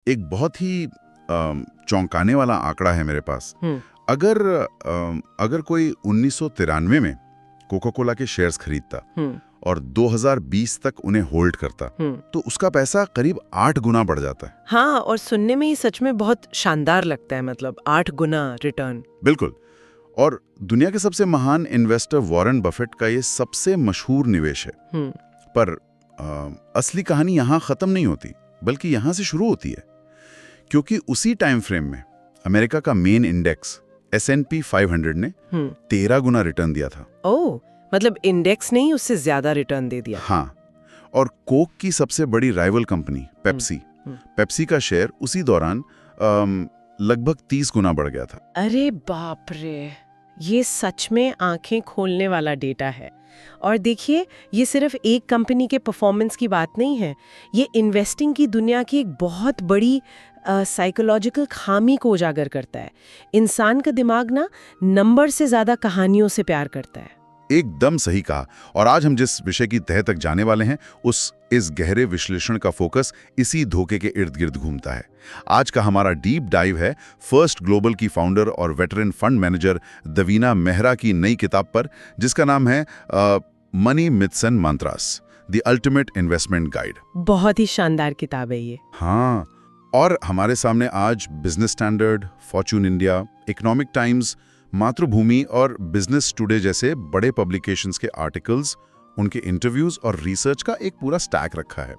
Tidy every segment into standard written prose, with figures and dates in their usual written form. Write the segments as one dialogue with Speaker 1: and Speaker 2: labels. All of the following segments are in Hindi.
Speaker 1: एक बहुत ही चौंकाने वाला आंकड़ा है मेरे पास। अगर अगर कोई 1993 में कोका कोला के शेयर्स खरीदता और 2020 तक उन्हें होल्ड करता तो उसका पैसा करीब 8 गुना बढ़ जाता है।
Speaker 2: हाँ, और सुनने में ही सच में बहुत शानदार लगता है, मतलब 8 गुना रिटर्न।
Speaker 1: बिल्कुल। और दुनिया के सबसे महान इन्वेस्टर वॉरेन बफेट का ये सबसे मशहूर निवेश है। पर असली कहानी यहाँ खत्म नहीं होती, बल्कि यहाँ से शुरू होती है, क्योंकि उसी टाइम फ्रेम में अमेरिका का मेन इंडेक्स S&P 500 ने 13 गुना रिटर्न दिया था।
Speaker 2: ओह, मतलब इंडेक्स ने ही उससे ज्यादा रिटर्न दे दिया।
Speaker 1: हाँ, और कोक की सबसे बड़ी राइवल कंपनी पेप्सी का शेयर उसी दौरान लगभग 30 गुना बढ़ गया था।
Speaker 2: अरे बाप रे, ये सच में आंखें खोलने वाला डेटा है। और देखिए, ये सिर्फ एक कंपनी के परफॉर्मेंस की बात नहीं है, ये इन्वेस्टिंग की दुनिया की एक बहुत बड़ी साइकोलॉजिकल खामी को उजागर करता है। इंसान का दिमाग ना नंबर से ज्यादा कहानियों से प्यार करता है।
Speaker 1: एकदम सही कहा। और आज हम जिस विषय की तह तक जाने वाले हैं इस गहरे विश्लेषण का फोकस इसी धोखे के इर्द गिर्द घूमता है। आज का हमारा डीप डाइव है फर्स्ट ग्लोबल की फाउंडर और veteran fund manager Davina Mehra की नई किताब पर, जिसका नाम है money myths and mantras, the ultimate investment guide.
Speaker 2: बहुत ही शानदार किताब है ये।
Speaker 1: हाँ, और हमारे सामने आज business standard, Fortune India, economic times, मातृभूमि और बिजनेस टुडे जैसे बड़े पब्लिकेशंस के आर्टिकल्स, उनके इंटरव्यूज और रिसर्च का एक पूरा स्टैक रखा है।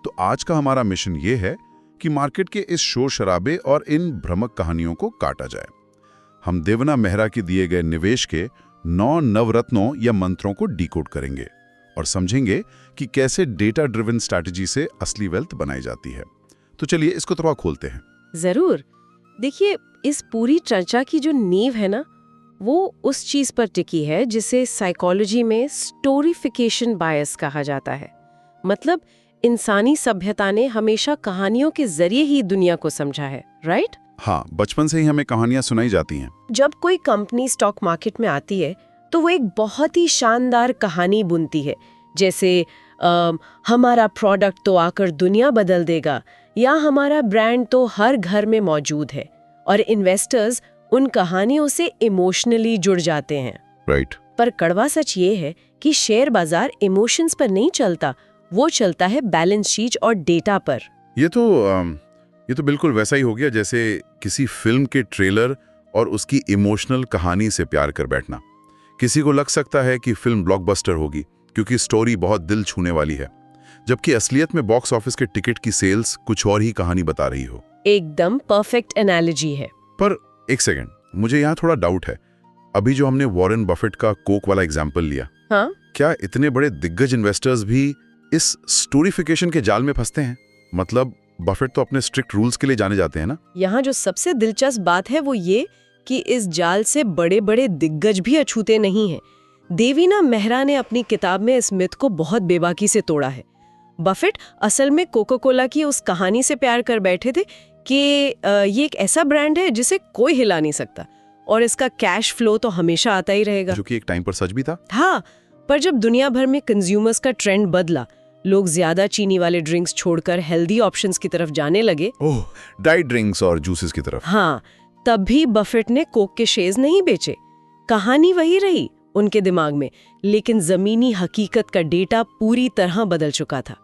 Speaker 1: तो आज का हमारा मिशन ये है कि मार्केट के इस शोर शराबे और इन भ्रमक कहानियों को काटा जाए। हम देवना मेहरा के दिए गए निवेश के 9 नवरत्नों या मंत्रों को डिकोड करेंगे और समझेंगे कि कैसे डेटा ड्रिवन स्ट्रैटेजी से असली वेल्थ बनाई जाती है। तो चलिए इसको थोड़ा खोलते हैं।
Speaker 2: जरूर। देखिए, इस पूरी चर्चा की जो नींव है ना, वो उस चीज पर टिकी है जिसे साइकोलॉजी में स्टोरीफिकेशन बायस कहा जाता है। मतलब इंसानी सभ्यता ने हमेशा कहानियों के जरिए ही दुनिया को समझा है, राइट?
Speaker 1: हाँ, बचपन से ही हमें कहानियां सुनाई जाती हैं।
Speaker 2: जब कोई कंपनी स्टॉक मार्केट में आती है तो वो एक बहुत ही शानदार कहानी बुनती है, जैसे हमारा प्रोडक्ट तो आकर दुनिया बदल देगा, या हमारा ब्रांड तो हर घर में मौजूद है। और इन्वेस्टर्स उन कहानियों से इमोशनली जुड़ जाते हैं।
Speaker 1: राइट।
Speaker 2: पर कड़वा सच ये है कि शेयर बाजार इमोशंस पर नहीं चलता, वो चलता है बैलेंस शीट और डेटा पर।
Speaker 1: ये तो बिल्कुल वैसा ही हो गया जैसे किसी फिल्म के ट्रेलर और उसकी इमोशनल कहानी से प्यार कर बैठना। किसी को लग सकता है कि फिल्म ब्लॉकबस्टर होगी क्योंकि स्टोरी बहुत दिल छूने वाली है, जबकि असलियत में बॉक्स ऑफिस के टिकट की सेल्स कुछ और ही कहानी बता रही हो।
Speaker 2: एकदम परफेक्ट एनालॉजी है।
Speaker 1: पर एक सेकंड, मुझे यहाँ थोड़ा डाउट है। अभी जो हमने वॉरेन बफेट का कोक वाला एग्जाम्पल लिया,
Speaker 2: हाँ?
Speaker 1: क्या इतने बड़े दिग्गज इन्वेस्टर्स भी इस स्टोरीफिकेशन के जाल में फंसते हैं? मतलब बफेट तो अपने स्ट्रिक्ट रूल्स के लिए जाने जाते हैं ना।
Speaker 2: यहाँ जो सबसे दिलचस्प बात है वो ये कि इस जाल से बड़े बड़े दिग्गज भी अछूते नहीं हैं। देवीना मेहरा ने अपनी किताब में इस मिथ को बहुत बेबाकी से तोड़ा है। बफेट असल में कोका कोला की उस कहानी से प्यार कर बैठे थे कि ये एक ऐसा ब्रांड है जिसे कोई हिला नहीं सकता और इसका कैश फ्लो तो हमेशा आता ही रहेगा,
Speaker 1: जो कि एक टाइम पर सच भी था।
Speaker 2: हाँ, पर जब दुनिया भर में कंज्यूमर्स का ट्रेंड बदला, लोग ज्यादा चीनी वाले ड्रिंक्स छोड़कर हेल्दी ऑप्शंस की तरफ जाने लगे,
Speaker 1: ओह, डाइट ड्रिंक्स और जूसेस की तरफ।
Speaker 2: हाँ, तब भी बफेट ने कोक के शेयर्स नहीं बेचे। कहानी वही रही उनके दिमाग में, लेकिन जमीनी हकीकत का डेटा पूरी तरह बदल चुका था।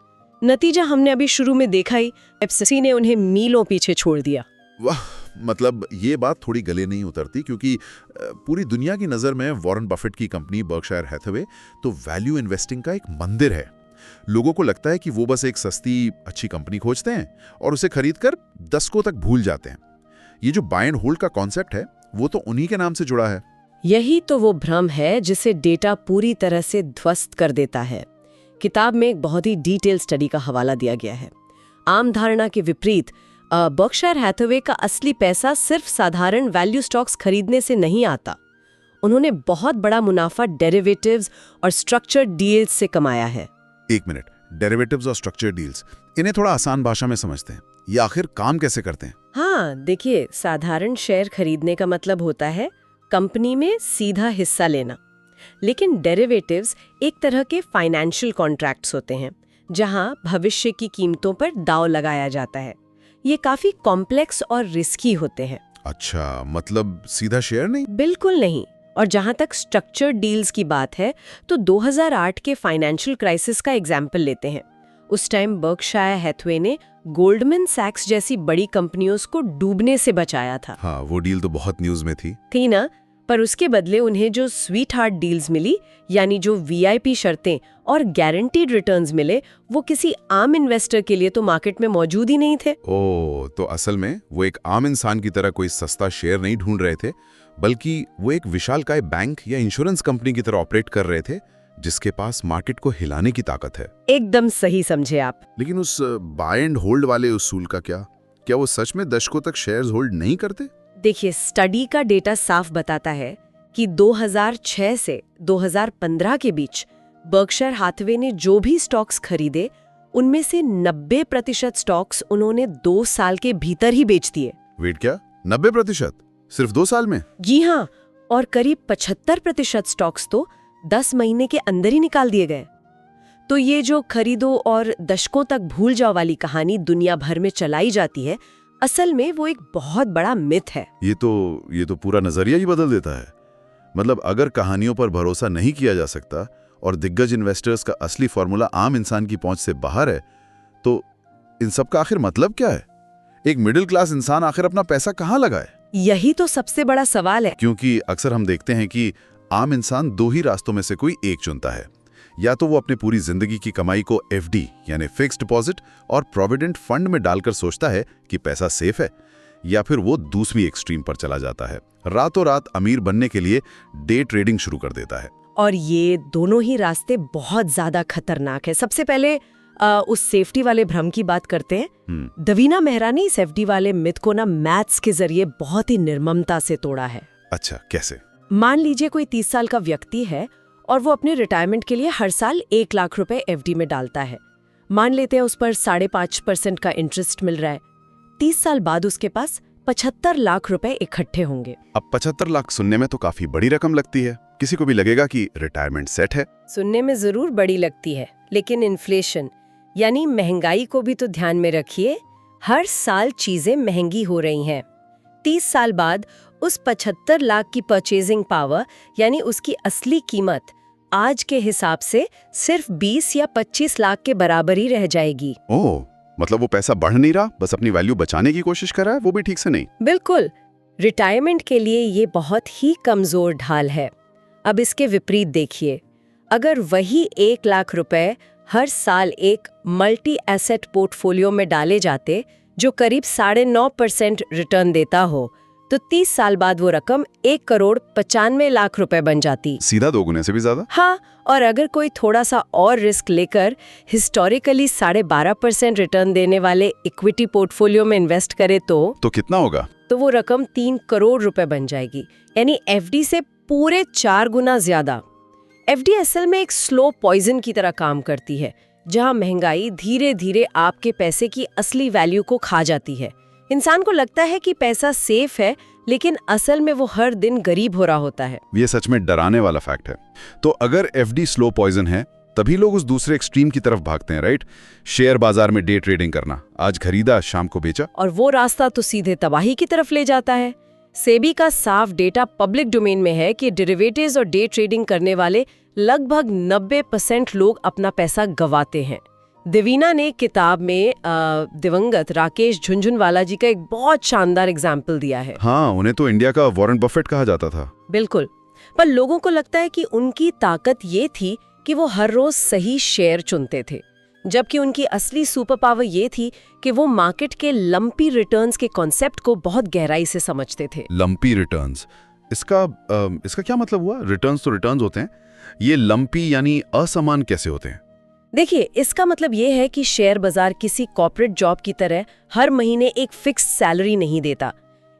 Speaker 2: नतीजा हमने अभी शुरू में देखा ही, पेप्सी ने उन्हें मीलों पीछे छोड़ दिया।
Speaker 1: वाह, मतलब ये बात थोड़ी गले नहीं उतरती, क्योंकि पूरी दुनिया की नज़र में वॉरेन बफेट की कंपनी बर्कशायर हैथवे तो वैल्यू इन्वेस्टिंग का एक मंदिर है। लोगों को लगता है कि वो बस एक सस्ती अच्छी कंपनी खोजते हैं और उसे खरीदकर दशकों तक भूल जाते हैं। ये जो बाय एंड होल्ड का कॉन्सेप्ट है वो तो उन्हीं के नाम से जुड़ा है।
Speaker 2: यही तो वो भ्रम है जिसे डेटा पूरी तरह से ध्वस्त कर देता है। किताब में एक बहुत ही डिटेल स्टडी का हवाला दिया गया है। आम धारणा के विपरीत बर्कशायर हैथवे का असली पैसा सिर्फ साधारण वैल्यू स्टॉक्स खरीदने से नहीं आता। उन्होंने बहुत बड़ा मुनाफा डेरिवेटिव्स और स्ट्रक्चर्ड डील्स से कमाया है।
Speaker 1: एक मिनट, डेरिवेटिव्स और स्ट्रक्चर्ड डील्स, इन्हें थोड़ा आसान भाषा में समझते हैं। ये आखिर काम कैसे करते हैं?
Speaker 2: हाँ, देखिए, साधारण शेयर खरीदने का मतलब होता है कंपनी में सीधा हिस्सा लेना, लेकिन डेरिवेटिव्स एक तरह के फाइनेंशियल कॉन्ट्रैक्ट्स होते हैं जहां भविष्य की कीमतों पर दांव लगाया जाता है। ये काफी कॉम्प्लेक्स और रिस्की होते हैं।
Speaker 1: अच्छा, मतलब सीधा शेयर नहीं?
Speaker 2: बिल्कुल नहीं। और जहां तक स्ट्रक्चर्ड डील्स की बात है तो 2008 के फाइनेंशियल क्राइसिस का एग्जाम्पल लेते हैं। उस टाइम बर्कशायर हैथवे ने गोल्डमैन सैक्स जैसी बड़ी कंपनियों को डूबने से बचाया था।
Speaker 1: हाँ, वो डील तो बहुत न्यूज में थी
Speaker 2: ना? पर उसके बदले उन्हें जो स्वीट हार्ट डील्स मिली, यानी जो वीआईपी शर्तें और गारंटीड रिटर्न्स मिले, वो किसी आम इन्वेस्टर के लिए तो मार्केट में मौजूद ही नहीं थे।
Speaker 1: ओह, तो असल में वो एक आम इंसान की तरह कोई सस्ता शेयर नहीं ढूंढ रहे थे, बल्कि वो एक विशालकाय बैंक या इंश्योरेंस कंपनी की तरह ऑपरेट कर रहे थे, जिसके पास मार्केट को हिलाने की ताकत है।
Speaker 2: एकदम सही समझे आप।
Speaker 1: लेकिन उस बाय एंड होल्ड वाले उसूल का क्या वो सच में दशकों तक शेयर्स होल्ड नहीं करते?
Speaker 2: देखिए, स्टडी का डेटा साफ बताता है कि 2006 से 2015 के बीच बर्कशायर हैथवे ने जो भी स्टॉक्स खरीदे, उनमें से 90% स्टॉक्स उन्होंने 2 साल के भीतर ही बेच दिए।
Speaker 1: वेट, क्या 90%? सिर्फ 2 साल में?
Speaker 2: जी हाँ, और करीब 75% स्टॉक्स तो 10 महीने के अंदर ही निकाल दिए गए। तो ये जो खरीदो और दशकों तक भूल जाओ वाली कहानी दुनिया भर में चलाई जाती है, असल में वो एक बहुत बड़ा मिथ है।
Speaker 1: ये तो पूरा नजरिया ही बदल देता है। मतलब अगर कहानियों पर भरोसा नहीं किया जा सकता और दिग्गज इन्वेस्टर्स का असली फॉर्मूला आम इंसान की पहुंच से बाहर है, तो इन सब का आखिर मतलब क्या है? एक मिडिल क्लास इंसान आखिर अपना पैसा कहाँ लगाए?
Speaker 2: यही तो सबसे बड़ा सवाल है।
Speaker 1: क्योंकि अक्सर हम देखते हैं कि आम इंसान 2 ही रास्तों में से कोई एक चुनता है। या तो वो अपनी पूरी जिंदगी की कमाई को एफडी यानी फिक्स्ड डिपॉजिट और प्रोविडेंट फंड में डालकर सोचता है कि पैसा सेफ है, या फिर वो दूसरी एक्सट्रीम पर चला जाता है, रातों रात अमीर बनने के लिए डे ट्रेडिंग शुरू कर देता है।
Speaker 2: और ये दोनों ही रास्ते बहुत ज्यादा खतरनाक है। सबसे पहले उस सेफ्टी वाले भ्रम की बात करते हैं। दवीना मेहरा ने इस एफडी वाले मिथ को ना मैथ्स के जरिए बहुत ही निर्ममता से तोड़ा है।
Speaker 1: अच्छा, कैसे?
Speaker 2: मान लीजिए कोई 30 साल का व्यक्ति है और वो अपने रिटायरमेंट के लिए हर साल 1 लाख रुपए एफडी में डालता है। मान लेते हैं उस पर 5.5% का इंटरेस्ट मिल रहा है। 30 साल बाद उसके पास 75 लाख रुपए इकट्ठे होंगे।
Speaker 1: अब 75 लाख सुनने में तो काफी बड़ी रकम लगती है। किसी को भी लगेगा कि रिटायरमेंट सेट है।
Speaker 2: सुनने में जरूर बड़ी लगती है, लेकिन इन्फ्लेशन यानी महंगाई को भी तो ध्यान में रखिए। हर साल चीजें महंगी हो रही हैं। 30 साल बाद उस 75 लाख की परचेजिंग पावर यानी उसकी असली कीमत आज के हिसाब से सिर्फ 20 या 25 लाख के बराबर ही रह जाएगी।
Speaker 1: ओह, मतलब वो पैसा बढ़ नहीं रहा, बस अपनी वैल्यू बचाने की कोशिश कर रहा है, वो भी ठीक से नहीं।
Speaker 2: बिल्कुल, रिटायरमेंट के लिए ये बहुत ही कमजोर ढाल है। अब इसके विपरीत देखिए, अगर वही 1 लाख रुपए हर साल एक मल्टी एसेट पोर्टफोलियो में डाले जाते जो करीब 9.5% रिटर्न देता हो, तो 30 साल बाद वो रकम 1,95,00,000 रुपए बन जाती।
Speaker 1: सीधा 2 गुने से भी ज्यादा।
Speaker 2: हाँ, और अगर कोई थोड़ा सा और रिस्क लेकर हिस्टोरिकली 12.5% रिटर्न देने वाले इक्विटी पोर्टफोलियो में इन्वेस्ट करे तो
Speaker 1: कितना होगा?
Speaker 2: तो वो रकम 3 करोड़ रुपए बन जाएगी, यानी एफडी से पूरे 4 गुना ज्यादा। एफडी असल में एक स्लो पॉइजन की तरह काम करती है, जहां महंगाई धीरे धीरे आपके पैसे की असली वैल्यू को खा जाती है। इंसान को लगता है कि पैसा सेफ है, लेकिन असल में वो हर दिन गरीब हो रहा होता है।
Speaker 1: ये सच में डराने वाला फैक्ट है। तो अगर एफडी स्लो पॉइजन है, तभी लोग उस दूसरे एक्सट्रीम की तरफ भागते हैं, राइट? शेयर बाजार में डे ट्रेडिंग करना, आज खरीदा शाम को बेचा। और
Speaker 2: वो रास्ता तो सीधे तबाही की तरफ ले जाता है। सेबी का साफ डेटा पब्लिक डोमेन में है कि डेरिवेटिव्स और डे ट्रेडिंग करने वाले लगभग 90% लोग अपना पैसा गंवाते हैं। देवीना ने किताब में दिवंगत राकेश झुनझुनवाला जी का एक बहुत शानदार एग्जाम्पल दिया है।
Speaker 1: हाँ, उन्हें तो इंडिया का वॉरेन बफेट कहा जाता था।
Speaker 2: बिल्कुल, पर लोगों को लगता है कि उनकी ताकत ये थी कि वो हर रोज सही शेयर चुनते थे, जबकि उनकी असली सुपर पावर ये थी कि वो मार्केट के लंपी रिटर्न्स के कॉन्सेप्ट को बहुत गहराई से समझते थे।
Speaker 1: लंपी रिटर्न्स, इसका क्या मतलब हुआ? रिटर्न्स तो रिटर्न्स होते हैं, ये लंपी यानी असमान कैसे होते हैं?
Speaker 2: देखिए, इसका मतलब ये है कि शेयर बाजार किसी कॉर्पोरेट जॉब की तरह हर महीने एक फिक्स सैलरी नहीं देता।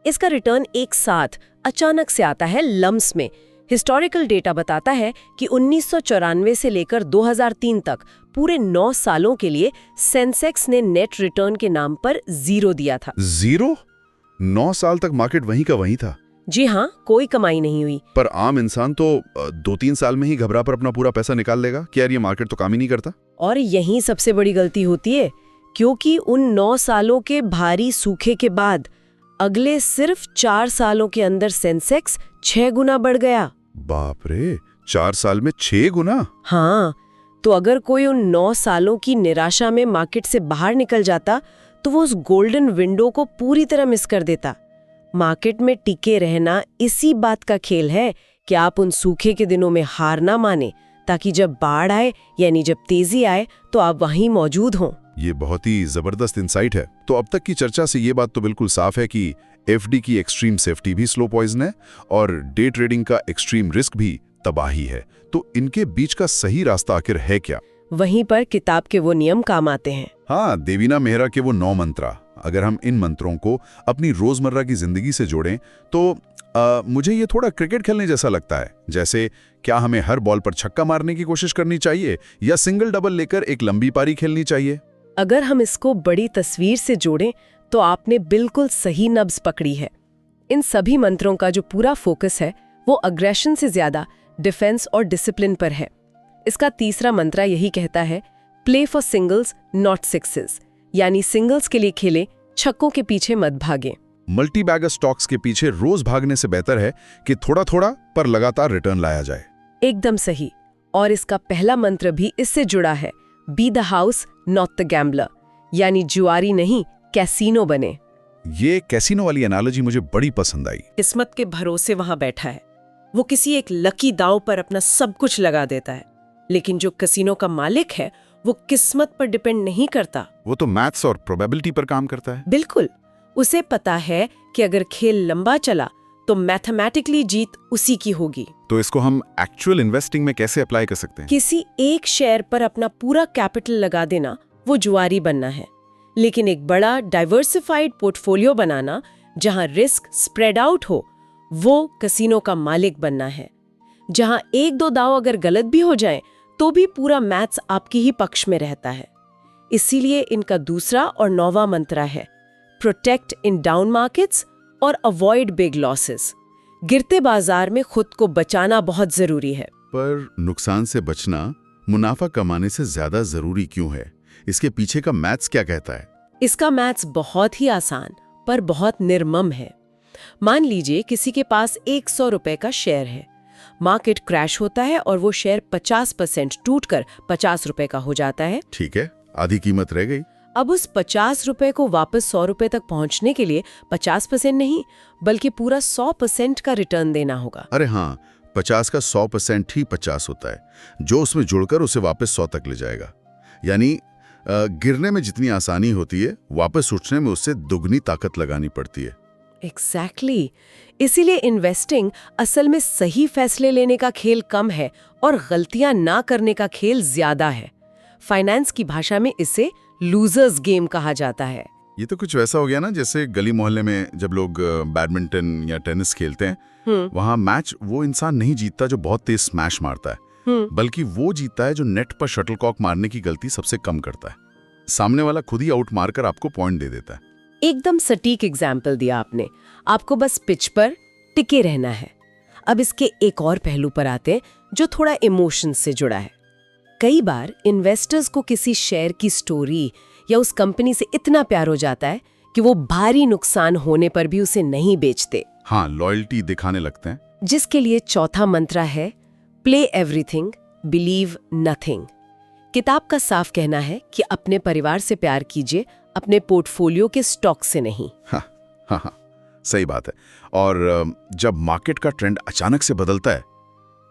Speaker 2: इसका रिटर्न एक साथ अचानक से आता है, लम्स में। हिस्टोरिकल डेटा बताता है कि 1994 से लेकर 2003 तक पूरे 9 सालों के लिए सेंसेक्स ने नेट रिटर्न के नाम पर 0 दिया था।
Speaker 1: 0? 9 साल तक मार्केट वहीं का वहीं था?
Speaker 2: जी हाँ, कोई कमाई नहीं हुई।
Speaker 1: पर आम इंसान तो 2-3 साल में ही घबरा पर अपना पूरा पैसा निकाल लेगा कि यार ये मार्केट तो काम ही नहीं करता।
Speaker 2: और यही सबसे बड़ी गलती होती है। क्योंकि उन 9 सालों के भारी सूखे के बाद अगले सिर्फ 4 सालों के अंदर सेंसेक्स 6 गुना बढ़ गया।
Speaker 1: बाप रे, 4 साल में 6 गुना?
Speaker 2: हाँ, तो अगर कोई उन 9 सालों की निराशा में मार्केट से बाहर निकल जाता तो वो उस गोल्डन विंडो को पूरी तरह मिस कर देता। मार्केट में टिके रहना इसी बात का खेल है कि आप उन सूखे के दिनों में हार ना माने, ताकि जब बाढ़ आए यानी जब तेजी आए तो आप वहीं मौजूद हों।
Speaker 1: ये बहुत ही जबरदस्त इंसाइट है। तो अब तक की चर्चा से ये बात तो बिल्कुल साफ है कि एफडी की एक्सट्रीम सेफ्टी भी स्लो पॉइजन है और डे ट्रेडिंग का एक्सट्रीम रिस्क भी तबाही है। तो इनके बीच का सही रास्ता आखिर है क्या?
Speaker 2: वहीं पर किताब के वो नियम काम आते हैं।
Speaker 1: हाँ, देवीना मेहरा के वो 9 मंत्रा। अगर हम इन मंत्रों को अपनी रोजमर्रा की जिंदगी से जोड़ें तो मुझे ये थोड़ा क्रिकेट खेलने जैसा लगता है। जैसे क्या हमें हर बॉल पर छक्का मारने की कोशिश करनी चाहिए या सिंगल डबल लेकर एक लंबी पारी खेलनी चाहिए?
Speaker 2: अगर हम इसको बड़ी तस्वीर से जोड़ें तो आपने बिल्कुल सही नब्ज पकड़ी है। इन सभी मंत्रों का जो पूरा फोकस है वो अग्रेशन से ज्यादा डिफेंस और डिसिप्लिन पर है। इसका तीसरा मंत्र यही कहता है, play for singles not sixes, यानी सिंगल्स के लिए खेलें, छक्कों के पीछे मत भागें।
Speaker 1: मल्टी बैगर स्टॉक्स के पीछे रोज भागने से बेहतर है कि थोड़ा थोड़ा पर लगातार रिटर्न लाया जाए।
Speaker 2: एकदम सही। और इसका पहला मंत्र भी इससे जुड़ा है, be the house not the gambler, यानी जुआरी नहीं कैसीनो बने।
Speaker 1: ये कैसीनो वाली एनालॉजी मुझे बड़ी पसंद आई।
Speaker 2: किस्मत के भरोसे वहां बैठा है, वो किसी एक लकी दांव पर अपना सब कुछ लगा देता है। लेकिन जो कैसीनो का मालिक है वो किस्मत पर डिपेंड नहीं करता,
Speaker 1: वो तो मैथ्स और प्रोबेबिलिटी पर काम करता है।
Speaker 2: बिल्कुल। उसे पता है कि अगर खेल लंबा चला तो मैथमेटिकली जीत उसी की होगी।
Speaker 1: तो इसको हम एक्चुअल इन्वेस्टिंग में कैसे अप्लाई कर सकते हैं?
Speaker 2: किसी एक शेयर पर अपना पूरा कैपिटल लगा देना वो जुआरी बनना है, लेकिन एक बड़ा डाइवर्सिफाइड पोर्टफोलियो बनाना जहां रिस्क स्प्रेड आउट हो, वो कैसीनो का मालिक बनना है। जहां एक दो दांव अगर गलत भी हो जाएं तो भी पूरा मैथ्स आपके ही पक्ष में रहता है। इसीलिए इनका दूसरा और 9वां मंत्र है, प्रोटेक्ट इन डाउन मार्केट्स और अवॉइड बिग लॉसेस। गिरते बाजार में खुद को बचाना बहुत जरूरी है।
Speaker 1: पर नुकसान से बचना मुनाफा कमाने से ज्यादा जरूरी क्यों है? इसके पीछे का मैथ्स क्या कहता है?
Speaker 2: इसका मैथ्स बहुत ही आसान पर बहुत निर्मम है। मान लीजिए किसी के पास 100 रुपए का शेयर है। मार्केट क्रैश होता है और वो शेयर 50% टूटकर 50 रुपए का हो जाता है।
Speaker 1: ठीक है, आधी कीमत रह गई।
Speaker 2: अब उस 50 रुपए को वापस 100 रुपए तक पहुंचने के लिए 50% नहीं बल्कि पूरा 100% का रिटर्न देना होगा।
Speaker 1: अरे हाँ, 50 का 100% ही 50 होता है, जो उसमें जुड़कर उसे वापस 100 तक ले जाएगा। यानी गिरने में जितनी आसानी होती है, वापस उठने में उससे दुगनी ताकत लगानी पड़ती है।
Speaker 2: एग्जैक्टली। इसीलिए इन्वेस्टिंग असल में सही फैसले लेने का खेल कम है और गलतियां ना करने का खेल ज्यादा है। फाइनेंस की भाषा में इसे लूजर्स गेम कहा जाता है।
Speaker 1: ये तो कुछ वैसा हो गया ना जैसे गली मोहल्ले में जब लोग बैडमिंटन या टेनिस खेलते हैं, वहां मैच वो इंसान नहीं जीतता जो बहुत तेज स्मैश मारता है, बल्कि वो जीतता है जो नेट पर शटलकॉक मारने की गलती सबसे कम करता है। सामने वाला खुद ही आउट मारकर आपको पॉइंट दे देता है।
Speaker 2: एकदम सटीक एग्जाम्पल दिया आपने। आपको बस पिच पर टिके रहना है। अब इसके एक और पहलू पर आते हैं जो थोड़ा इमोशन से जुड़ा है। कई बार इन्वेस्टर्स को किसी शेयर की स्टोरी या उस कंपनी से इतना प्यार हो जाता है कि वो भारी नुकसान होने पर भी उसे नहीं बेचते।
Speaker 1: हाँ, लॉयल्टी दिखाने लगते हैं।
Speaker 2: जिसके लिए चौथा मंत्र है, प्ले एवरीथिंग बिलीव नथिंग। किताब का साफ कहना है कि अपने परिवार से प्यार कीजिए, अपने पोर्टफोलियो के स्टॉक से नहीं।
Speaker 1: हाँ, सही बात है। और जब मार्केट का ट्रेंड अचानक से बदलता है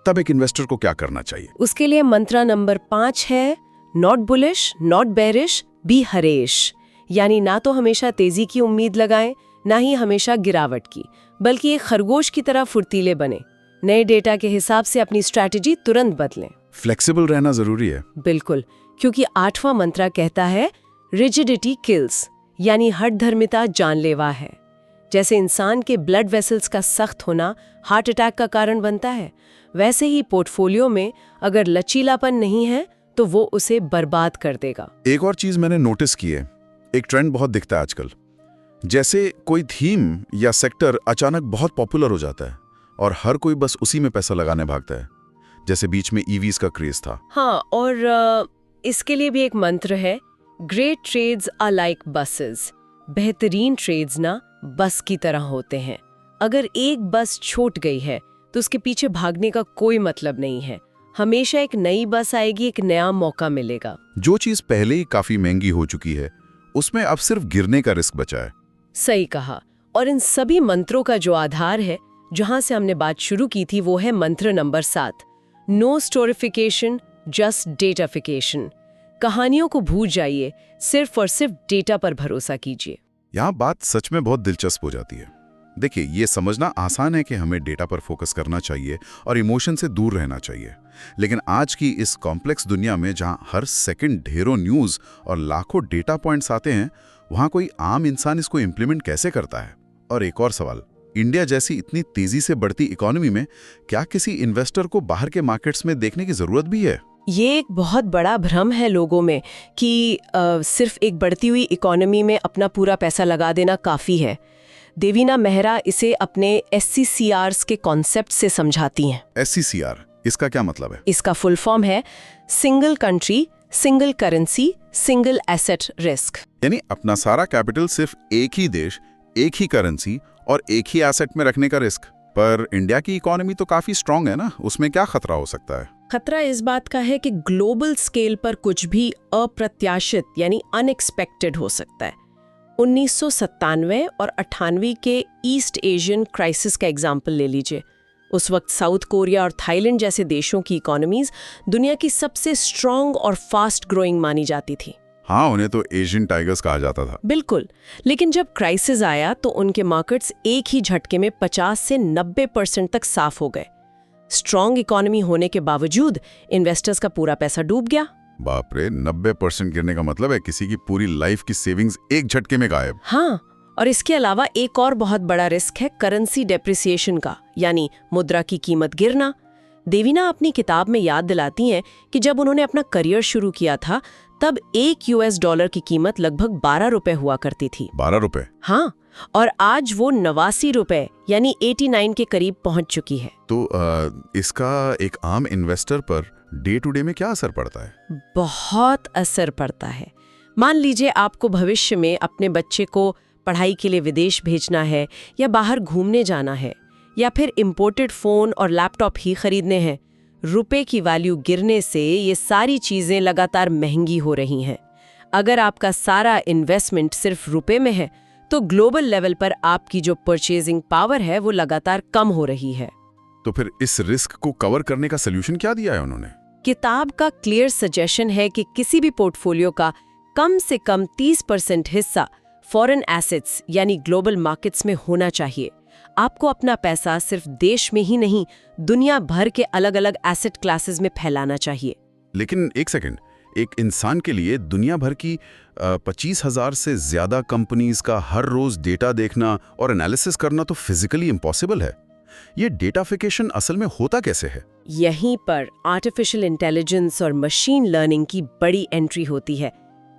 Speaker 1: तब एक इन्वेस्टर को क्या करना चाहिए?
Speaker 2: उसके लिए मंत्र नंबर 5 है, not bullish not bearish be हरेश। यानी ना तो हमेशा तेजी की उम्मीद लगाएं, ना ही हमेशा गिरावट की, बल्कि एक खरगोश की तरह फुर्तीले बने। नए डेटा के हिसाब से अपनी स्ट्रैटेजी तुरंत बदलें।
Speaker 1: फ्लेक्सिबल रहना जरूरी है।
Speaker 2: बिल्कुल, क्योंकि 8वां मंत्र कहता है, रिजिडिटी किल्स, यानी हठधर्मिता जानलेवा है। जैसे इंसान के ब्लड वेसल्स का सख्त होना हार्ट अटैक का कारण बनता है, वैसे ही पोर्टफोलियो में अगर लचीलापन नहीं है तो वो उसे बर्बाद कर देगा।
Speaker 1: एक और चीज मैंने नोटिस की है, एक ट्रेंड बहुत दिखता है आजकल। जैसे कोई थीम या सेक्टर अचानक बहुत पॉपुलर हो जाता है और हर कोई बस उसी में पैसा लगाने भागता है। जैसे बीच में ईवीज का क्रेज था।
Speaker 2: हाँ, और इसके लिए भी एक मंत्र है, great trades are like buses. बेहतरीन ट्रेड्स ना बस की तरह होते हैं। अगर एक बस छूट गई है तो उसके पीछे भागने का कोई मतलब नहीं है। हमेशा एक नई बस आएगी, एक नया मौका मिलेगा।
Speaker 1: जो चीज पहले ही काफी महंगी हो चुकी है उसमें अब सिर्फ गिरने का रिस्क बचा है।
Speaker 2: सही कहा। और इन सभी मंत्रों का जो आधार है, जहां से हमने बात शुरू की थी, वो है मंत्र नंबर 7, नो स्टोरिफिकेशन जस्ट डेटाफिकेशन। कहानियों को भूल जाइए, सिर्फ और सिर्फ डेटा पर भरोसा कीजिए।
Speaker 1: यहाँ बात सच में बहुत दिलचस्प हो जाती है। देखिए, ये समझना आसान है कि हमें डेटा पर फोकस करना चाहिए और इमोशन से दूर रहना चाहिए, लेकिन आज की इस कॉम्प्लेक्स दुनिया में जहां हर सेकंड ढेरों न्यूज़ और लाखों डेटा पॉइंट्स आते हैं, वहां कोई आम इंसान इसको इम्प्लीमेंट कैसे करता है? और एक और सवाल, इंडिया जैसी इतनी तेजी से बढ़ती इकोनॉमी में क्या किसी इन्वेस्टर को बाहर के मार्केट्स में देखने की जरूरत भी है?
Speaker 2: ये एक बहुत बड़ा भ्रम है लोगों में कि सिर्फ एक बढ़ती हुई इकोनॉमी में अपना पूरा पैसा लगा देना काफ़ी है। देवीना मेहरा इसे अपने SCCRs के कॉन्सेप्ट से समझाती हैं।
Speaker 1: SCCR, इसका क्या मतलब है?
Speaker 2: इसका फुल फॉर्म है single country, single currency, single asset risk.
Speaker 1: यानी अपना सारा कैपिटल सिर्फ एक ही देश, एक ही करेंसी और एक ही एसेट में रखने का रिस्क। पर इंडिया की इकोनॉमी तो काफी स्ट्रांग है ना, उसमें क्या खतरा हो सकता है?
Speaker 2: खतरा इस बात का है कि ग्लोबल स्केल पर कुछ भी अप्रत्याशित यानी अनएक्सपेक्टेड हो सकता है। 1997 और 98 के ईस्ट एशियन क्राइसिस का एग्जाम्पल ले लीजिए। उस वक्त साउथ कोरिया और थाईलैंड जैसे देशों की इकोनॉमीज दुनिया की सबसे स्ट्रांग और फास्ट ग्रोइंग मानी जाती थी।
Speaker 1: हाँ, उन्हें तो एशियन टाइगर्स कहा जाता था।
Speaker 2: बिल्कुल, लेकिन जब क्राइसिस आया तो उनके मार्केट्स एक ही झटके में 50 से 90% तक साफ हो गए। स्ट्रांग इकोनॉमी होने के बावजूद इन्वेस्टर्स का पूरा पैसा डूब गया।
Speaker 1: बाप रे, 90% गिरने का मतलब है किसी की पूरी लाइफ की सेविंग्स एक झटके में गायब।
Speaker 2: हाँ, और इसके अलावा एक और बहुत बड़ा रिस्क है करेंसी डेप्रिसिएशन का, यानी मुद्रा की कीमत गिरना। देवीना अपनी किताब में याद दिलाती हैं कि जब उन्होंने अपना करियर शुरू किया था तब एक $1 की कीमत लगभग 12 रुपए हुआ करती थी।
Speaker 1: 12 रुपए?
Speaker 2: हाँ, और आज वो 89 रुपए यानी 89 के करीब पहुंच चुकी है।
Speaker 1: तो इसका एक आम investor per day to day में क्या असर पड़ता है?
Speaker 2: बहुत असर पड़ता है। मान लीजिए आपको भविष्य में अपने बच्चे को पढ़ाई के लिए विदेश भेजना है, या बाहर घूमने जाना है, या फिर इम्पोर्टेड फोन और लैपटॉप ही खरीदने हैं। रुपए की वैल्यू गिरने से ये सारी चीजें लगातार महंगी हो रही हैं। अगर आपका सारा इन्वेस्टमेंट सिर्फ रुपए में है तो ग्लोबल लेवल पर आपकी जो परचेजिंग पावर है वो लगातार कम हो रही है।
Speaker 1: तो फिर इस रिस्क को कवर करने का सलूशन क्या दिया है उन्होंने?
Speaker 2: किताब का क्लियर सजेशन है कि किसी भी पोर्टफोलियो का कम से कम 30% हिस्सा फॉरेन एसेट्स यानी ग्लोबल मार्केट्स में होना चाहिए। आपको अपना पैसा सिर्फ देश में ही नहीं, दुनिया भर के अलग अलग एसेट क्लासेस में फैलाना चाहिए।
Speaker 1: लेकिन एक सेकंड, एक इंसान के लिए दुनिया भर की 25,000 से ज्यादा कंपनीज का हर रोज डेटा देखना और एनालिसिस करना तो फिजिकली इम्पॉसिबल है। ये डेटाफिकेशन असल में होता कैसे है?
Speaker 2: यहीं पर आर्टिफिशियल इंटेलिजेंस और मशीन लर्निंग की बड़ी एंट्री होती है।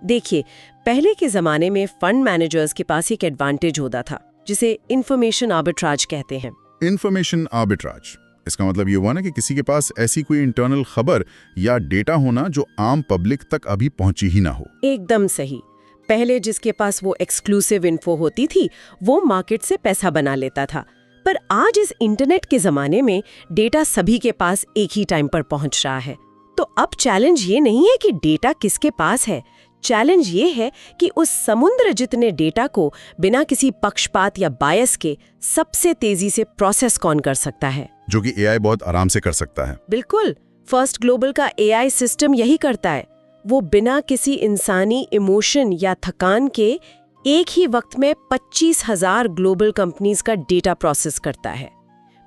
Speaker 2: देखिए, पहले के जमाने में फंड मैनेजर्स के पास एक एडवांटेज होता था जिसे इंफॉर्मेशन आर्बिट्राज कहते हैं।
Speaker 1: इंफॉर्मेशन आर्बिट्राज, इसका मतलब ये हुआ ना कि किसी के पास ऐसी कोई इंटरनल खबर या डेटा होना जो आम पब्लिक तक अभी पहुंची ही ना हो।
Speaker 2: एकदम सही। पहले जिसके पास वो एक्सक्लूसिव इन्फो होती थी वो मार्केट से पैसा बना लेता था, पर आज इस इंटरनेट के जमाने में डेटा सभी के पास एक ही टाइम पर पहुंच रहा है। तो अब चैलेंज ये नहीं है कि डेटा किसके पास है, चैलेंज ये है कि उस समुद्र जितने डेटा को बिना किसी पक्षपात या बायस के सबसे तेजी से प्रोसेस कौन कर सकता है,
Speaker 1: जो कि एआई बहुत आराम से कर सकता है।
Speaker 2: बिल्कुल, फर्स्ट ग्लोबल का एआई सिस्टम यही करता है। वो बिना किसी इंसानी इमोशन या थकान के एक ही वक्त में 25,000 ग्लोबल कंपनीज का डेटा प्रोसेस करता है।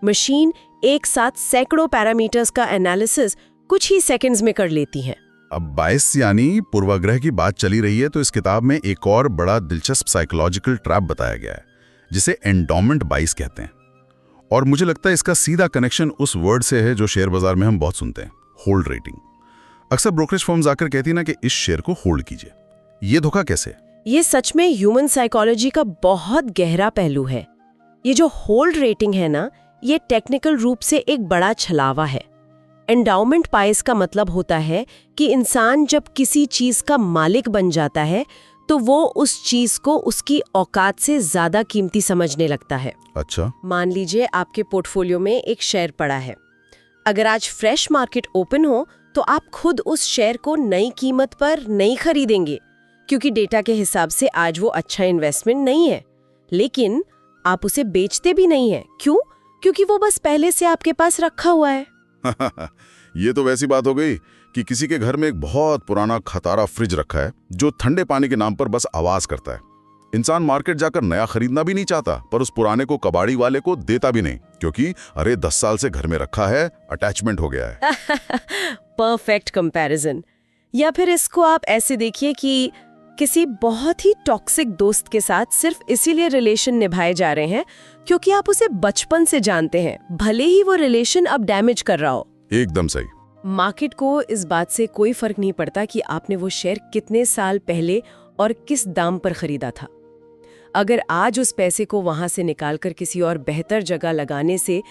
Speaker 2: मशीन एक साथ सैकड़ों पैरामीटर्स का एनालिसिस कुछ ही सेकंड्स में कर लेती है।
Speaker 1: अब बायस यानी पूर्वाग्रह की बात चली रही है, तो इस किताब में एक और बड़ा दिलचस्प साइकोलॉजिकल ट्रैप बताया गया है जिसे एंडोमेंट बायस कहते हैं। और मुझे लगता है इसका सीधा कनेक्शन उस वर्ड से है जो शेयर बाजार में हम बहुत सुनते हैं, होल्ड रेटिंग। अक्सर ब्रोकरेज फर्म्स आकर कहती ना कि इस शेयर को होल्ड कीजिए। ये धोखा कैसे?
Speaker 2: ये सच में ह्यूमन साइकोलॉजी का बहुत गहरा पहलू है। ये जो होल्ड रेटिंग है ना, ये टेक्निकल रूप से एक बड़ा छलावा है। एंडाउमेंट पायस का मतलब होता है कि इंसान जब किसी चीज का मालिक बन जाता है तो वो उस चीज को उसकी औकात से ज्यादा कीमती समझने लगता है।
Speaker 1: अच्छा।
Speaker 2: मान लीजिए आपके पोर्टफोलियो में एक शेयर पड़ा है। अगर आज फ्रेश मार्केट ओपन हो तो आप खुद उस शेयर को नई कीमत पर नहीं खरीदेंगे, क्योंकि डेटा के हिसाब से आज वो अच्छा इन्वेस्टमेंट नहीं है। लेकिन आप उसे बेचते भी नहीं है। क्यों? क्योंकि वो बस पहले से आपके पास रखा हुआ है।
Speaker 1: ये तो वैसी बात हो गई कि किसी के घर में एक बहुत पुराना खतारा फ्रिज रखा है जो ठंडे पानी के नाम पर बस आवाज करता है। इंसान मार्केट जाकर नया खरीदना भी नहीं चाहता, पर उस पुराने को कबाड़ी वाले को देता भी नहीं, क्योंकि अरे 10 साल से घर में रखा है, अटैचमेंट हो गया है।
Speaker 2: Perfect comparison. या फिर इसको आप ऐसे देखिए कि किसी बहुत ही टॉक्सिक दोस्त के साथ सिर्फ इसीलिए रिलेशन निभाए जा रहे हैं क्योंकि आप उसे बचपन से जानते हैं, भले ही वो रिलेशन अब डैमेज कर रहा हो।
Speaker 1: एकदम सही।
Speaker 2: मार्केट को इस बात से कोई फर्क नहीं पड़ता कि आपने वो शेयर कितने साल पहले और किस दाम पर खरीदा था। अगर आज उस पैसे को वहां से निकालकर किसी और बेहतर जगह लगाने से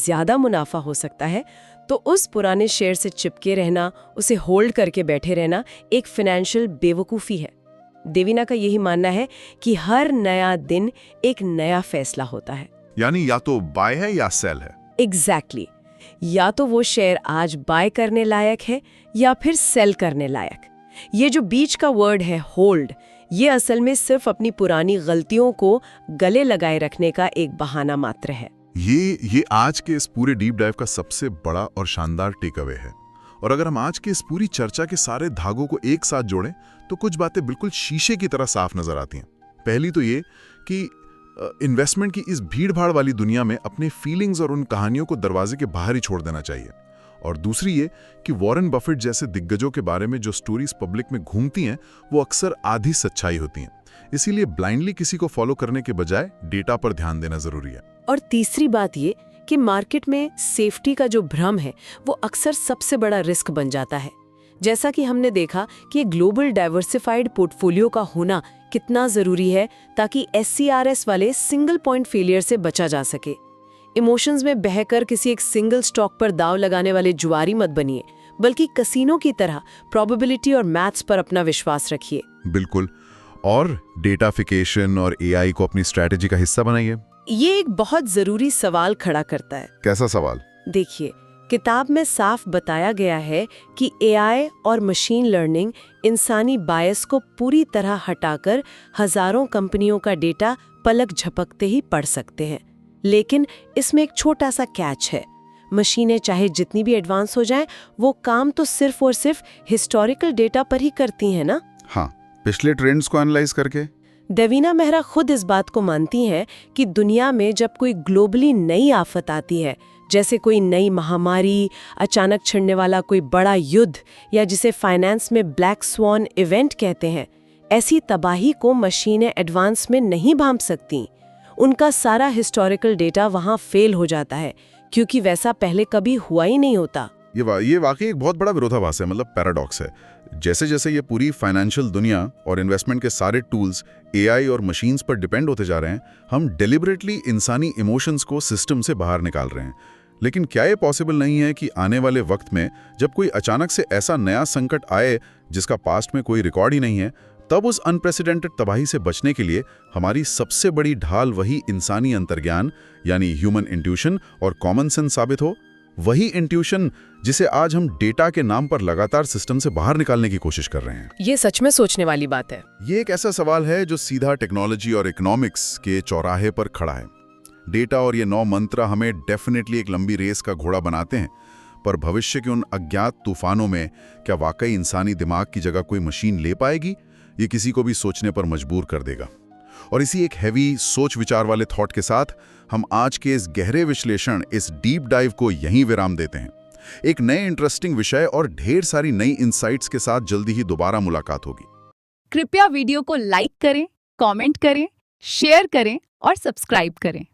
Speaker 2: ज्यादा मुनाफा हो सकता है, तो उस पुराने शेयर से चिपके रहना, उसे होल्ड करके बैठे रहना एक फाइनेंशियल बेवकूफ़ी है। देवीना का यही मानना है कि हर नया दिन एक नया फैसला होता है।
Speaker 1: यानी या तो बाय है या सेल है।
Speaker 2: एग्जैक्टली। या तो वो शेयर आज बाय करने लायक है या फिर सेल करने लायक। ये जो बीच का वर्ड है होल्ड, ये असल में सिर्फ अपनी पुरानी गलतियों को गले लगाए रखने का एक बहाना मात्र है।
Speaker 1: ये आज के इस पूरे डीप डाइव का सबसे बड़ा और शानदार टेक अवे है। और अगर हम आज के इस पूरी चर्चा के सारे धागों को एक साथ जोड़ें तो कुछ बातें बिल्कुल शीशे की तरह साफ नजर आती हैं। पहली तो ये कि इन्वेस्टमेंट की इस भीड़-भाड़ वाली दुनिया में अपने फीलिंग्स और उन कहानियों को दरवाजे के बाहर ही छोड़ देना चाहिए। और दूसरी ये कि वॉरेन बफेट जैसे दिग्गजों के बारे में जो स्टोरीज पब्लिक में घूमती हैं वो अक्सर आधी सच्चाई होती हैं। इसीलिए ब्लाइंडली किसी को फॉलो करने के बजाय डेटा पर ध्यान देना जरूरी है।
Speaker 2: और तीसरी बात ये कि मार्केट में सेफ्टी का जो भ्रम है वो अक्सर सबसे बड़ा रिस्क बन जाता है। जैसा कि हमने देखा कि ग्लोबल डाइवर्सिफाइड पोर्टफोलियो का होना कितना जरूरी है ताकि SCRS वाले सिंगल पॉइंट फेलियर से बचा जा सके। इमोशंस में बहकर किसी एक सिंगल स्टॉक पर दाव लगाने वाले जुआरी मत बनिए, बल्कि कसीनो की तरह प्रोबेबिलिटी और मैथ्स पर अपना विश्वास रखिए।
Speaker 1: बिल्कुल। और डेटाफिकेशन और AI को अपनी स्ट्रैटेजी का हिस्सा बनाइए।
Speaker 2: ये एक बहुत जरूरी सवाल खड़ा करता है।
Speaker 1: कैसा सवाल?
Speaker 2: देखिए, किताब में साफ बताया गया है कि AI और मशीन लर्निंग इंसानी बायस को पूरी तरह हटाकर हजारों कंपनियों का डेटा पलक झपकते ही पढ़ सकते हैं। लेकिन इसमें एक छोटा सा कैच है। मशीनें चाहे जितनी भी एडवांस हो जाएं, वो काम तो सिर्फ और सिर्फ हिस्टोरिकल डेटा पर ही करती हैं ना।
Speaker 1: हाँ, पिछले ट्रेंड्स को एनालाइज करके।
Speaker 2: देवीना मेहरा खुद इस बात को मानती हैं कि दुनिया में जब कोई ग्लोबली नई आफत आती है, जैसे कोई नई महामारी, अचानक छिड़ने वाला कोई बड़ा युद्ध, या जिसे फाइनेंस में ब्लैक स्वॉन इवेंट कहते हैं, ऐसी तबाही को मशीनें एडवांस में नहीं भांप सकती। उनका सारा हिस्टोरिकल डेटा वहां फेल हो जाता है, क्योंकि वैसा पहले कभी हुआ ही नहीं होता।
Speaker 1: ये वाकई एक बहुत बड़ा विरोधाभास है, मतलब पैराडॉक्स है। जैसे जैसे ये पूरी फाइनेंशियल दुनिया और इन्वेस्टमेंट के सारे टूल्स AI और मशीन्स पर डिपेंड होते जा रहे हैं, हम डेलिबरेटली इंसानी इमोशंस को सिस्टम से बाहर निकाल रहे हैं। लेकिन क्या ये पॉसिबल नहीं है कि आने वाले वक्त में जब कोई अचानक से ऐसा नया संकट आए जिसका पास्ट में कोई रिकॉर्ड ही नहीं है, तब उस अनप्रेसिडेंटेड तबाही से बचने के लिए हमारी सबसे बड़ी ढाल वही इंसानी अंतर्ज्ञान यानी ह्यूमन इंट्यूशन और कॉमन सेंस साबित हो? वही इंट्यूशन जिसे आज हम डेटा के नाम पर लगातार सिस्टम से बाहर निकालने की कोशिश कर रहे हैं।
Speaker 2: ये सच में सोचने वाली बात है।
Speaker 1: ये एक ऐसा सवाल है जो सीधा टेक्नोलॉजी और इकोनॉमिक्स के चौराहे पर खड़ा है। डेटा और ये 9 मंत्र हमें डेफिनेटली एक लंबी रेस का घोड़ा बनाते हैं, पर भविष्य के उन अज्ञात तूफानों में क्या वाकई इंसानी दिमाग की जगह कोई मशीन ले पाएगी? ये किसी को भी सोचने पर मजबूर कर देगा। और इसी एक हैवी सोच विचार वाले थॉट के साथ हम आज के इस गहरे विश्लेषण, इस डीप डाइव को यहीं विराम देते हैं। एक नए इंटरेस्टिंग विषय और ढेर सारी नई इंसाइट्स के साथ जल्दी ही दोबारा मुलाकात होगी।
Speaker 3: कृपया वीडियो को लाइक करें, कमेंट करें, शेयर करें और सब्सक्राइब करें।